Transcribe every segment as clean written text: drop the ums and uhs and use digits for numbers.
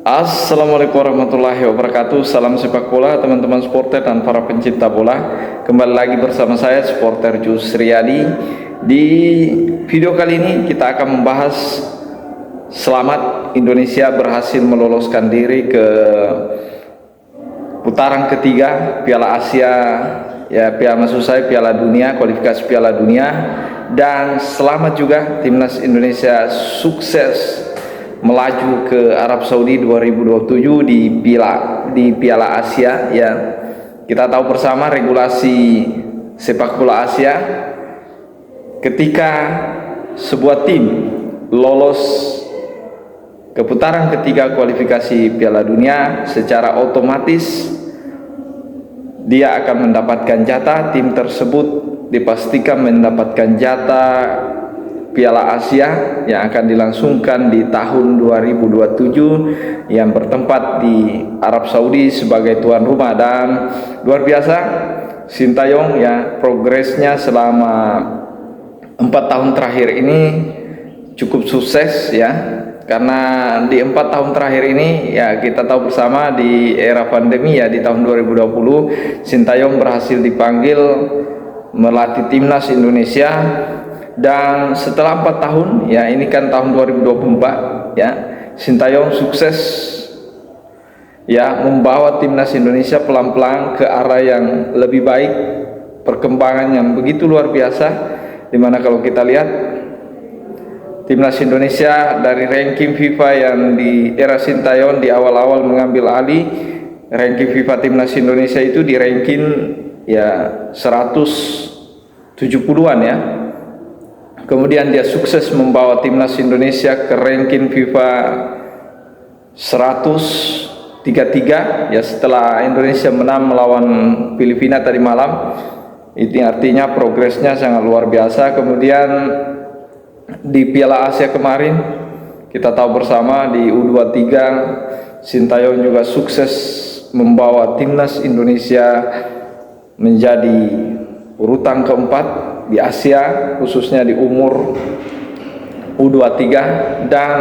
Assalamualaikum warahmatullahi wabarakatuh. Salam sepak bola teman-teman supporter dan para pencinta bola. Kembali lagi bersama saya supporter Jus Riyadi. Di video kali ini kita akan membahas selamat Indonesia berhasil meloloskan diri ke putaran ketiga Piala Asia, Piala Dunia, kualifikasi Piala Dunia. Dan selamat juga timnas Indonesia sukses melaju ke Arab Saudi 2027 di Piala Asia ya. Kita tahu bersama regulasi sepak bola Asia, ketika sebuah tim lolos ke putaran ketiga kualifikasi Piala Dunia, secara otomatis dia akan mendapatkan jatah. Tim tersebut dipastikan mendapatkan jatah Piala Asia yang akan dilangsungkan di tahun 2027 yang bertempat di Arab Saudi sebagai tuan rumah. Dan luar biasa Sintayong ya, progresnya selama 4 tahun terakhir ini cukup sukses ya, karena di 4 tahun terakhir ini ya kita tahu bersama di era pandemi ya, di tahun 2020 Sintayong berhasil dipanggil melatih timnas Indonesia. Dan setelah 4 tahun ya, ini kan tahun 2024 ya, Sintayong sukses ya membawa timnas Indonesia pelan-pelan ke arah yang lebih baik, perkembangan yang begitu luar biasa. Dimana kalau kita lihat timnas Indonesia dari ranking FIFA yang di era Sintayong di awal-awal mengambil alih, ranking FIFA timnas Indonesia itu di ranking ya 170-an ya. Kemudian dia sukses membawa timnas Indonesia ke ranking FIFA 133 ya, setelah Indonesia menang melawan Filipina tadi malam. Itu artinya progresnya sangat luar biasa. Kemudian di Piala Asia kemarin kita tahu bersama di U23 Sintayong juga sukses membawa timnas Indonesia menjadi urutan keempat di Asia, khususnya di umur U23. Dan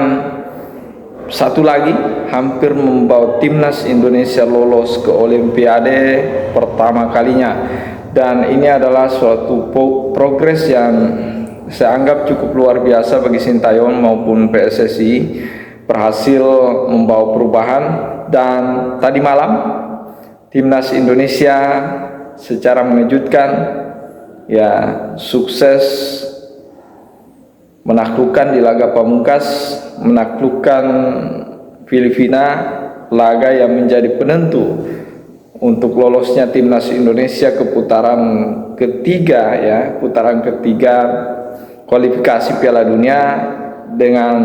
satu lagi, hampir membawa timnas Indonesia lolos ke Olimpiade pertama kalinya. Dan ini adalah suatu progres yang saya anggap cukup luar biasa bagi Sintayong maupun PSSI, berhasil membawa perubahan. Dan tadi malam timnas Indonesia secara mengejutkan ya sukses menaklukkan di laga pamungkas, menaklukkan Filipina, laga yang menjadi penentu untuk lolosnya timnas Indonesia ke putaran ketiga ya, putaran ketiga kualifikasi Piala Dunia. Dengan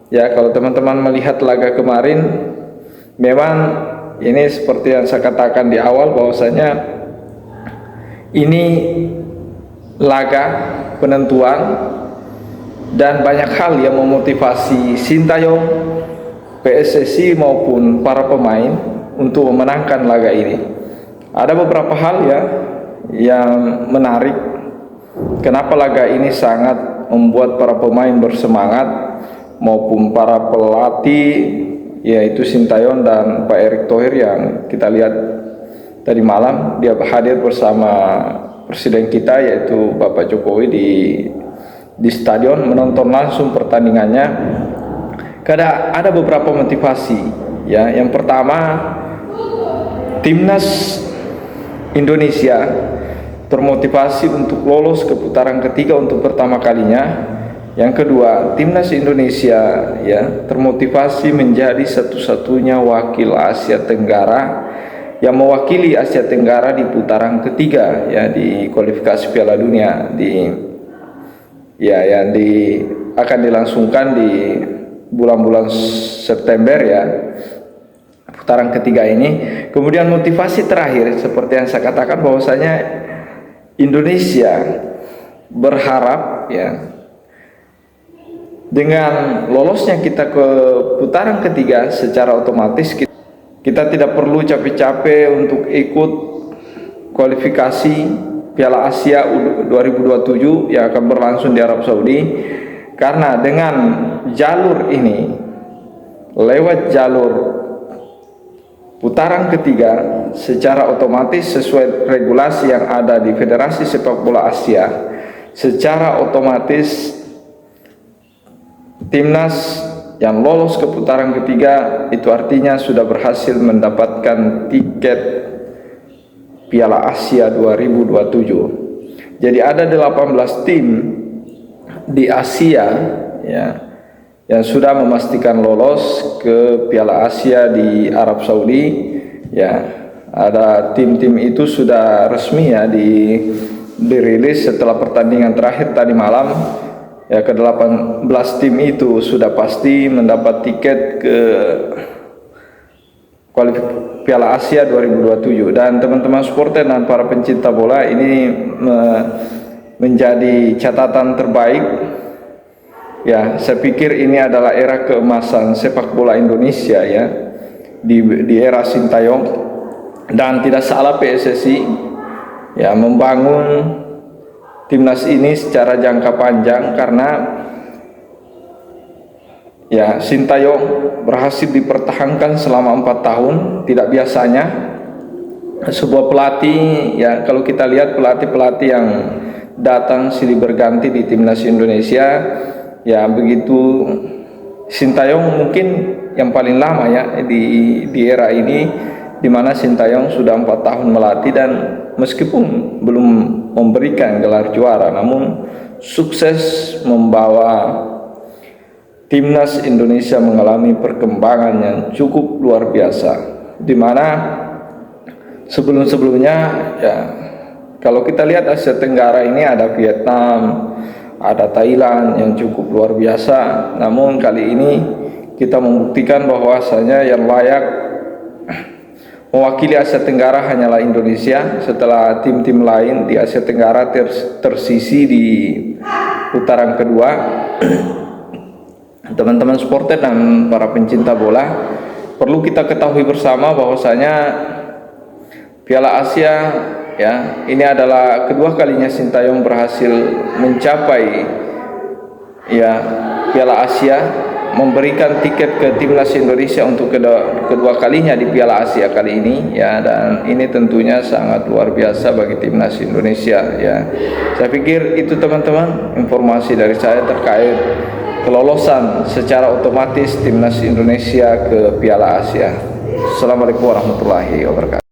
ya, kalau teman-teman melihat laga kemarin, memang ini seperti yang saya katakan di awal bahwasanya ini laga penentuan dan banyak hal yang memotivasi Sintayong, PSSI maupun para pemain untuk memenangkan laga ini. Ada beberapa hal ya yang menarik kenapa laga ini sangat membuat para pemain bersemangat maupun para pelatih, yaitu Sintayong dan Pak Erick Thohir, yang kita lihat tadi malam dia hadir bersama presiden kita yaitu Bapak Jokowi di stadion menonton langsung pertandingannya. Karena ada beberapa motivasi ya. Yang pertama, timnas Indonesia termotivasi untuk lolos ke putaran ketiga untuk pertama kalinya. Yang kedua, timnas Indonesia ya termotivasi menjadi satu-satunya wakil Asia Tenggara yang mewakili Asia Tenggara di putaran ketiga ya, di kualifikasi Piala Dunia yang akan dilangsungkan di bulan-bulan September ya, putaran ketiga ini. Kemudian motivasi terakhir seperti yang saya katakan bahwasanya Indonesia berharap ya, dengan lolosnya kita ke putaran ketiga secara otomatis kita tidak perlu capek-capek untuk ikut kualifikasi Piala Asia 2027 yang akan berlangsung di Arab Saudi. Karena dengan jalur ini lewat jalur putaran ketiga secara otomatis sesuai regulasi yang ada di Federasi Sepak Bola Asia. Secara otomatis timnas yang lolos ke putaran ketiga itu artinya sudah berhasil mendapatkan tiket Piala Asia 2027. Jadi ada 18 tim di Asia ya yang sudah memastikan lolos ke Piala Asia di Arab Saudi ya. Ada tim-tim itu sudah resmi ya dirilis setelah pertandingan terakhir tadi malam. Ya, ke-18 tim itu sudah pasti mendapat tiket ke Piala Asia 2027. Dan teman-teman supporter dan para pencinta bola, ini menjadi catatan terbaik. Ya, saya pikir ini adalah era keemasan sepak bola Indonesia ya, di era Sintayong. Dan tidak salah PSSI ya membangun timnas ini secara jangka panjang, karena ya Sintayong berhasil dipertahankan selama 4 tahun. Tidak biasanya sebuah pelatih ya, kalau kita lihat pelatih-pelatih yang datang silih berganti di timnas Indonesia ya, begitu Sintayong mungkin yang paling lama ya di era ini, di mana Sintayong sudah 4 tahun melatih dan meskipun belum memberikan gelar juara, namun sukses membawa timnas Indonesia mengalami perkembangan yang cukup luar biasa, di mana sebelum-sebelumnya ya kalau kita lihat Asia Tenggara ini ada Vietnam, ada Thailand yang cukup luar biasa, namun kali ini kita membuktikan bahwasanya yang layak mewakili Asia Tenggara hanyalah Indonesia setelah tim-tim lain di Asia Tenggara tersisi di putaran kedua. Teman-teman supporter dan para pencinta bola, perlu kita ketahui bersama bahwasanya Piala Asia ya, ini adalah kedua kalinya Sintayong berhasil mencapai ya Piala Asia, memberikan tiket ke timnas Indonesia untuk kedua kalinya di Piala Asia kali ini ya, dan ini tentunya sangat luar biasa bagi timnas Indonesia ya. Saya pikir itu teman-teman informasi dari saya terkait kelolosan secara otomatis timnas Indonesia ke Piala Asia. Assalamualaikum warahmatullahi wabarakatuh.